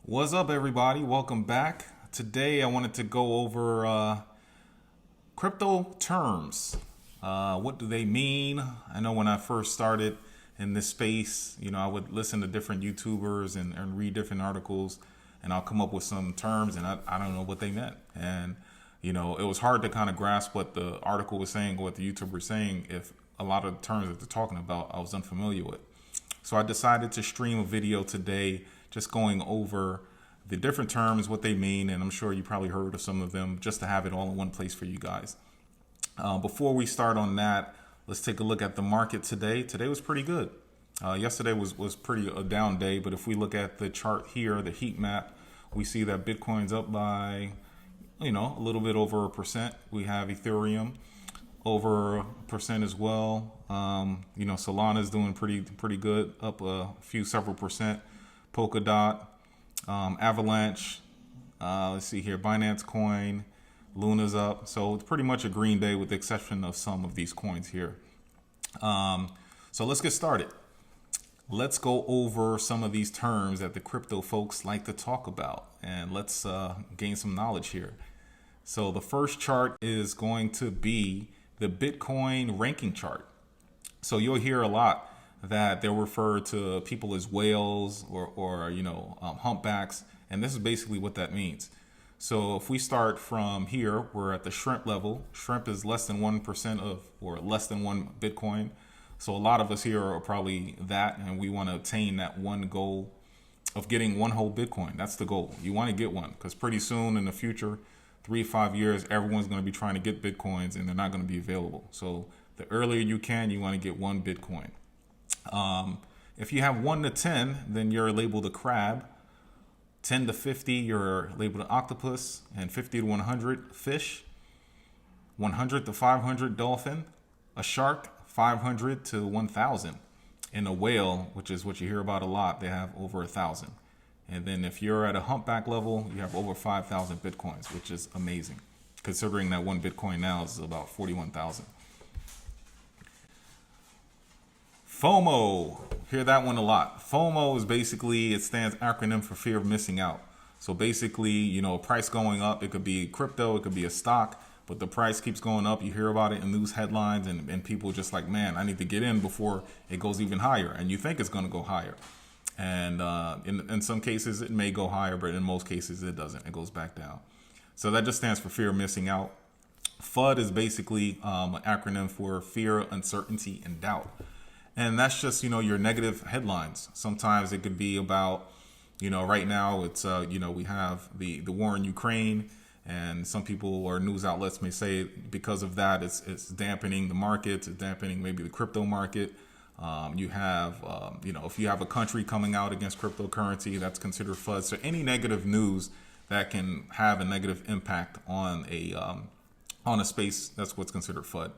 What's up, everybody? Welcome back. Today, I wanted to go over crypto terms. What do they mean? I know when I first started in this space, I would listen to different YouTubers and read different articles, and I'll come up with some terms, and I don't know what they meant. And, it was hard to kind of grasp what the article was saying, what the YouTuber was saying, if a lot of the terms that they're talking about I was unfamiliar with. So I decided to stream a video today just going over the different terms, what they mean, and I'm sure you probably heard of some of them, just to have it all in one place for you guys. Before we start on that, let's take a look at the market today. Today was pretty good. Yesterday was pretty a down day, but if we look at the chart here, the heat map, we see that Bitcoin's up by, a little bit over 1%. We have Ethereum over 1% as well. Solana's doing pretty good, up several percent. Polkadot, Avalanche, let's see here, Binance Coin, Luna's up. So it's pretty much a green day with the exception of some of these coins here. So let's get started. Let's go over some of these terms that the crypto folks like to talk about, and let's gain some knowledge here. So the first chart is going to be the Bitcoin ranking chart. So you'll hear a lot that they'll refer to people as whales or humpbacks, and this is basically what that means. So if we start from here, we're at the shrimp level. Shrimp is less than 1% of, or less than one Bitcoin. So a lot of us here are probably that, and we want to attain that one goal of getting one whole Bitcoin. That's the goal. You want to get one, because pretty soon in the future, 3 to 5 years, everyone's going to be trying to get Bitcoins, and they're not going to be available. So the earlier you can, you want to get one Bitcoin. If you have 1 to 10, then you're labeled a crab. 10 to 50, you're labeled an octopus, and 50 to 100, fish. 100 to 500, dolphin. A shark, 500 to 1,000. And a whale, which is what you hear about a lot, they have over 1,000. And then if you're at a humpback level, you have over 5,000 Bitcoins, which is amazing, considering that one Bitcoin now is about 41,000. FOMO, hear that one a lot. FOMO is basically, it stands acronym for fear of missing out. So basically, price going up, it could be crypto, it could be a stock, but the price keeps going up. You hear about it in news headlines, and people just like, man, I need to get in before it goes even higher. And you think it's going to go higher. And in some cases, it may go higher, but in most cases, it doesn't. It goes back down. So that just stands for fear of missing out. FUD is basically an acronym for fear, uncertainty, and doubt. And that's just, your negative headlines. Sometimes it could be about, right now it's, we have the war in Ukraine, and some people or news outlets may say because of that, it's dampening the market, it's dampening maybe the crypto market. You have, if you have a country coming out against cryptocurrency, that's considered FUD. So any negative news that can have a negative impact on a space, that's what's considered FUD.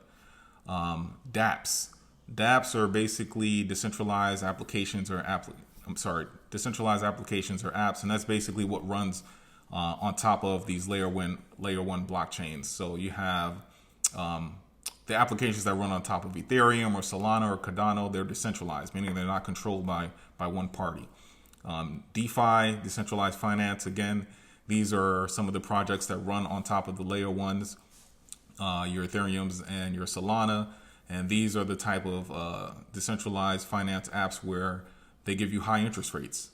Dapps. Dapps are basically decentralized applications or decentralized applications or apps, and that's basically what runs on top of these layer one blockchains. So you have the applications that run on top of Ethereum or Solana or Cardano. They're decentralized, meaning they're not controlled by one party. DeFi, decentralized finance. Again, these are some of the projects that run on top of the layer ones, your Ethereums and your Solana. And these are the type of decentralized finance apps where they give you high interest rates.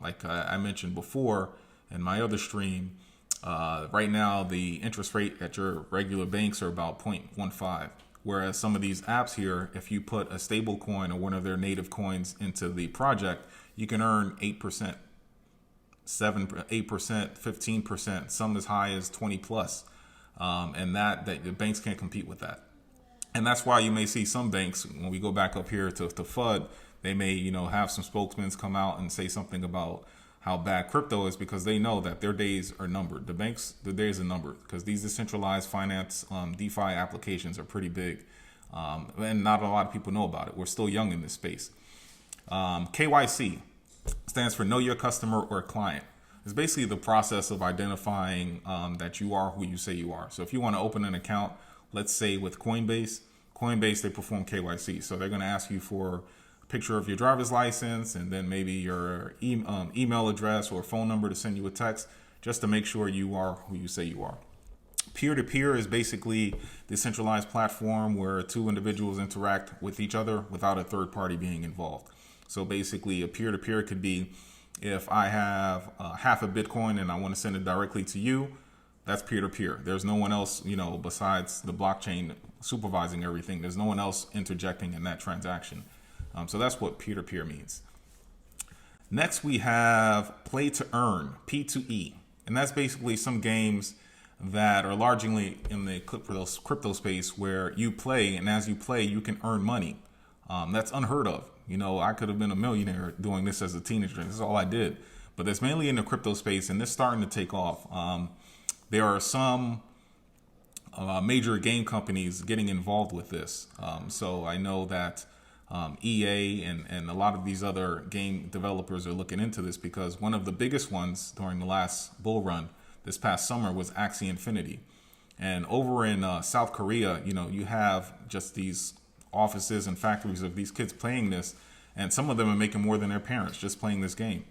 Like I mentioned before in my other stream, right now the interest rate at your regular banks are about 0.15. Whereas some of these apps here, if you put a stable coin or one of their native coins into the project, you can earn 8%, 8%, 15%, some as high as 20 plus. And that the banks can't compete with that. And that's why you may see some banks, when we go back up here to FUD, they may, have some spokesmen come out and say something about how bad crypto is, because they know that their days are numbered. The banks, the days are numbered, because these decentralized finance DeFi applications are pretty big. And not a lot of people know about it. We're still young in this space. KYC stands for Know Your Customer or Client. It's basically the process of identifying that you are who you say you are. So if you want to open an account, let's say with Coinbase, they perform KYC. So they're going to ask you for picture of your driver's license, and then maybe your email address or phone number to send you a text, just to make sure you are who you say you are. Peer-to-peer is basically the centralized platform where two individuals interact with each other without a third party being involved. So basically, a peer-to-peer could be, if I have half a Bitcoin and I want to send it directly to you, that's peer-to-peer. There's no one else, besides the blockchain supervising everything. There's no one else interjecting in that transaction. So that's what peer-to-peer means. Next, we have play to earn, P2E. And that's basically some games that are largely in the crypto space where you play, and as you play, you can earn money. That's unheard of. I could have been a millionaire doing this as a teenager. This is all I did. But it's mainly in the crypto space, and it's starting to take off. There are some major game companies getting involved with this. So I know that EA and a lot of these other game developers are looking into this, because one of the biggest ones during the last bull run this past summer was Axie Infinity. And over in South Korea, you have just these offices and factories of these kids playing this, and some of them are making more than their parents just playing this game.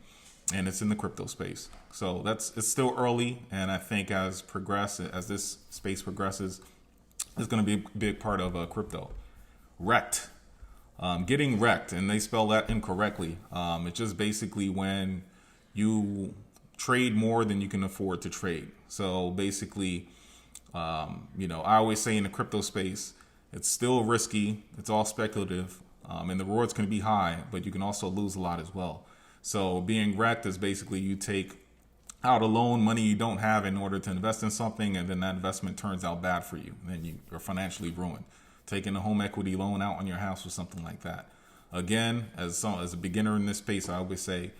And it's in the crypto space. So it's still early, and I think as this space progresses, it's going to be a big part of crypto. Wrecked. Getting wrecked, and they spell that incorrectly. It's just basically when you trade more than you can afford to trade. So basically, I always say in the crypto space, it's still risky. It's all speculative, and the rewards can be high, but you can also lose a lot as well. So being wrecked is basically you take out a loan, money you don't have, in order to invest in something, and then that investment turns out bad for you. Then you're financially ruined. Taking a home equity loan out on your house or something like that. Again, as a beginner in this space, I always say,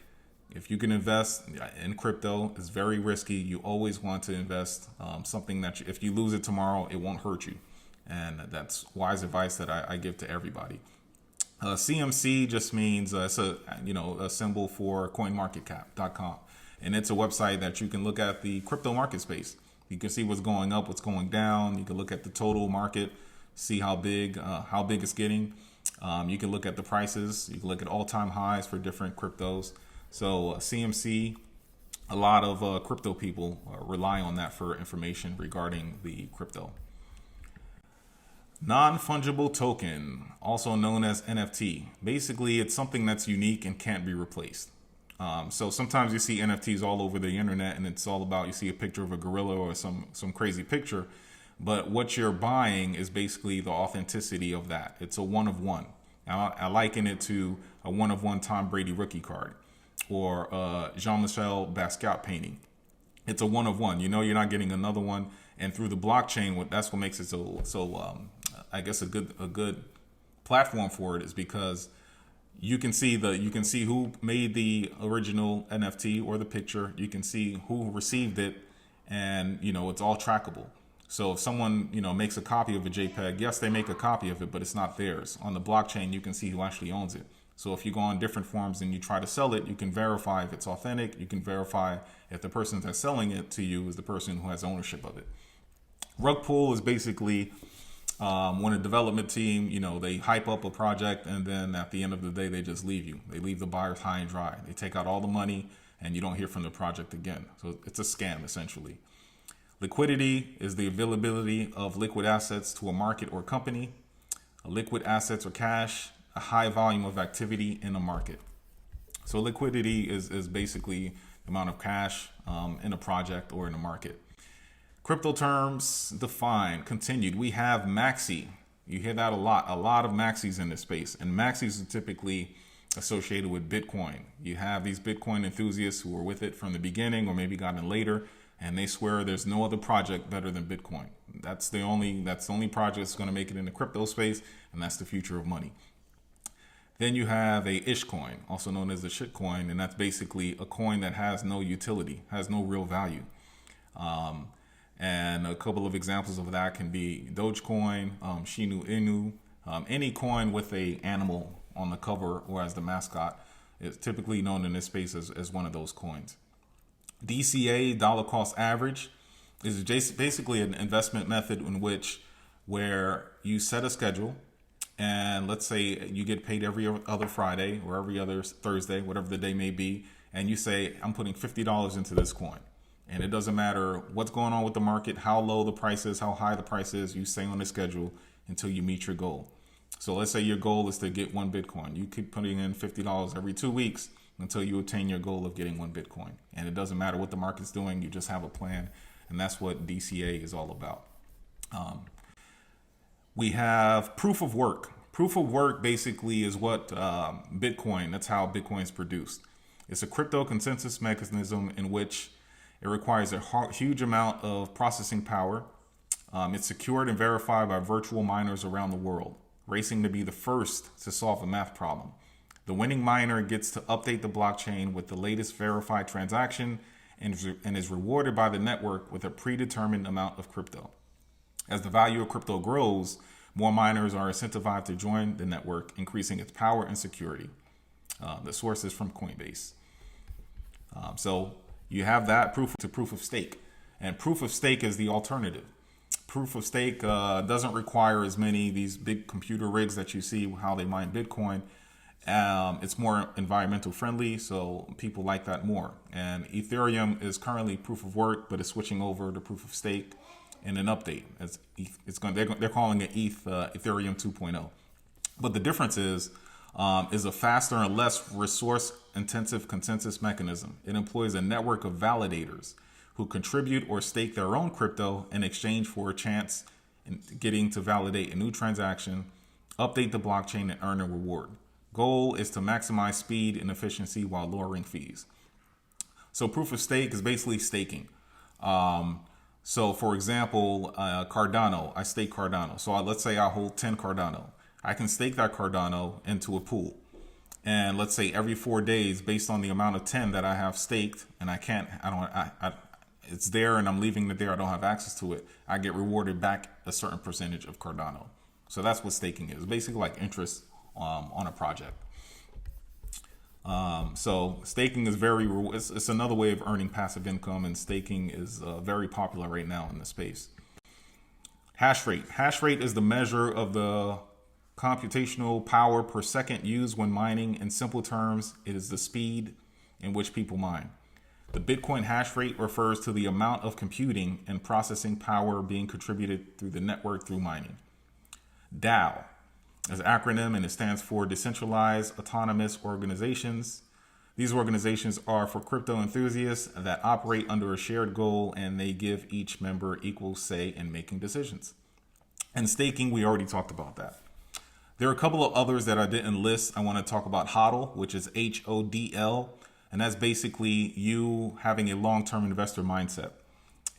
if you can invest in crypto, it's very risky. You always want to invest something that if you lose it tomorrow, it won't hurt you. And that's wise advice that I give to everybody. CMC just means it's a symbol for coinmarketcap.com. And it's a website that you can look at the crypto market space. You can see what's going up, what's going down. You can look at the total market, see how big it's getting. You can look at the prices. You can look at all-time highs for different cryptos. So CMC, a lot of crypto people rely on that for information regarding the crypto. Non-fungible token, also known as NFT. Basically, it's something that's unique and can't be replaced. So sometimes you see NFTs all over the internet, and it's all about, you see a picture of a gorilla or some crazy picture. But what you're buying is basically the authenticity of that. It's a one-of-one. I liken it to a one-of-one Tom Brady rookie card or a Jean-Michel Basquiat painting. It's a one-of-one. You're not getting another one. And through the blockchain, that's what makes it so I guess a good platform for it is because you can see who made the original NFT or the picture. You can see who received it, and it's all trackable. So if someone, makes a copy of a JPEG, yes, they make a copy of it, but it's not theirs. On the blockchain, you can see who actually owns it. So if you go on different forums and you try to sell it, you can verify if it's authentic. You can verify if the person that's selling it to you is the person who has ownership of it. Rug pull is basically when a development team, they hype up a project, and then at the end of the day, they just leave you. They leave the buyers high and dry. They take out all the money, and you don't hear from the project again. So it's a scam, essentially. Liquidity is the availability of liquid assets to a market or company. Liquid assets or cash, a high volume of activity in a market. So liquidity is basically the amount of cash in a project or in a market. Crypto terms defined, continued. We have maxi. You hear that a lot of maxis in this space. And maxis are typically associated with Bitcoin. You have these Bitcoin enthusiasts who are with it from the beginning or maybe got in later, and they swear there's no other project better than Bitcoin. That's the only project that's going to make it in the crypto space, and that's the future of money. Then you have a ish coin, also known as the shit coin, and that's basically a coin that has no utility, has no real value. And a couple of examples of that can be Dogecoin, Shinu Inu, any coin with a animal on the cover or as the mascot is typically known in this space as one of those coins. DCA, dollar cost average, is basically an investment method where you set a schedule and let's say you get paid every other Friday or every other Thursday, whatever the day may be, and you say, I'm putting $50 into this coin. And it doesn't matter what's going on with the market, how low the price is, how high the price is, you stay on the schedule until you meet your goal. So let's say your goal is to get 1 Bitcoin. You keep putting in $50 every 2 weeks until you attain your goal of getting 1 Bitcoin. And it doesn't matter what the market's doing, you just have a plan. And that's what DCA is all about. We have proof of work. Proof of work basically is what Bitcoin, that's how Bitcoin is produced. It's a crypto consensus mechanism in which it requires a huge amount of processing power. It's secured and verified by virtual miners around the world, racing to be the first to solve a math problem. The winning miner gets to update the blockchain with the latest verified transaction and is rewarded by the network with a predetermined amount of crypto. As the value of crypto grows, more miners are incentivized to join the network, increasing its power and security. The source is from Coinbase. So you have that proof of stake. And proof of stake is the alternative. Proof of stake doesn't require as many these big computer rigs that you see how they mine Bitcoin. It's more environmental friendly, so people like that more. And Ethereum is currently proof of work, but it's switching over to proof of stake in an update. They're calling it Ethereum 2.0. But the difference is a faster and less resource-intensive consensus mechanism. It employs a network of validators who contribute or stake their own crypto in exchange for a chance in getting to validate a new transaction, update the blockchain, and earn a reward. Goal is to maximize speed and efficiency while lowering fees. So proof of stake is basically staking. So for example, Cardano, I stake Cardano. So let's say I hold 10 Cardano. I can stake that Cardano into a pool. And let's say every 4 days, based on the amount of 10 that I have staked, and it's there and I'm leaving it there, I don't have access to it, I get rewarded back a certain percentage of Cardano. So that's what staking is. Basically like interest on a project. So staking is it's another way of earning passive income, and staking is very popular right now in the space. Hash rate. Hash rate is the measure of the computational power per second used when mining. In simple terms, it is the speed in which people mine. The Bitcoin hash rate refers to the amount of computing and processing power being contributed through the network through mining. DAO is an acronym, and it stands for Decentralized Autonomous Organizations. These organizations are for crypto enthusiasts that operate under a shared goal, and they give each member equal say in making decisions. And staking, we already talked about that. There are a couple of others that I didn't list. I want to talk about Hodl, which is HODL, and that's basically you having a long-term investor mindset.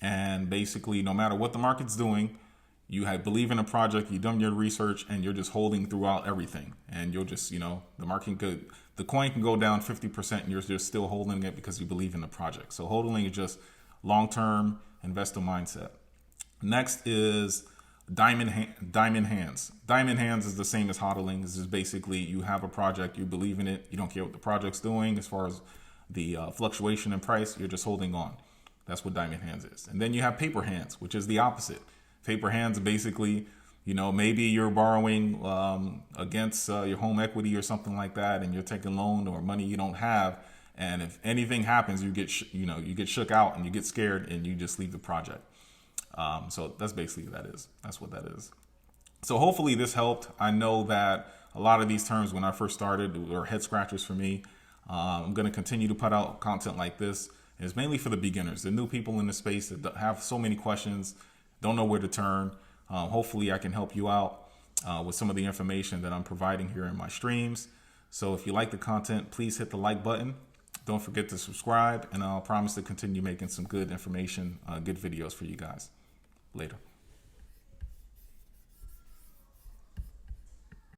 And basically, no matter what the market's doing, you believe in a project, you've done your research, and you're just holding throughout everything. And you'll just, the coin can go down 50% and you're just still holding it because you believe in the project. So holding is just long-term investor mindset. Next is diamond hands. Diamond hands is the same as hodling. This is basically you have a project, you believe in it, you don't care what the project's doing as far as the fluctuation in price, you're just holding on. That's what diamond hands is. And then you have paper hands, which is the opposite. Paper hands basically, maybe you're borrowing against your home equity or something like that, and you're taking loan or money you don't have. And if anything happens, you get shook out and you get scared and you just leave the project. So that's basically that's what that is. So hopefully this helped. I know that a lot of these terms when I first started were head scratchers for me. I'm going to continue to put out content like this. And it's mainly for the beginners, the new people in the space that have so many questions, don't know where to turn. Hopefully I can help you out with some of the information that I'm providing here in my streams. So if you like the content, please hit the like button. Don't forget to subscribe, and I'll promise to continue making some good information, good videos for you guys. Later.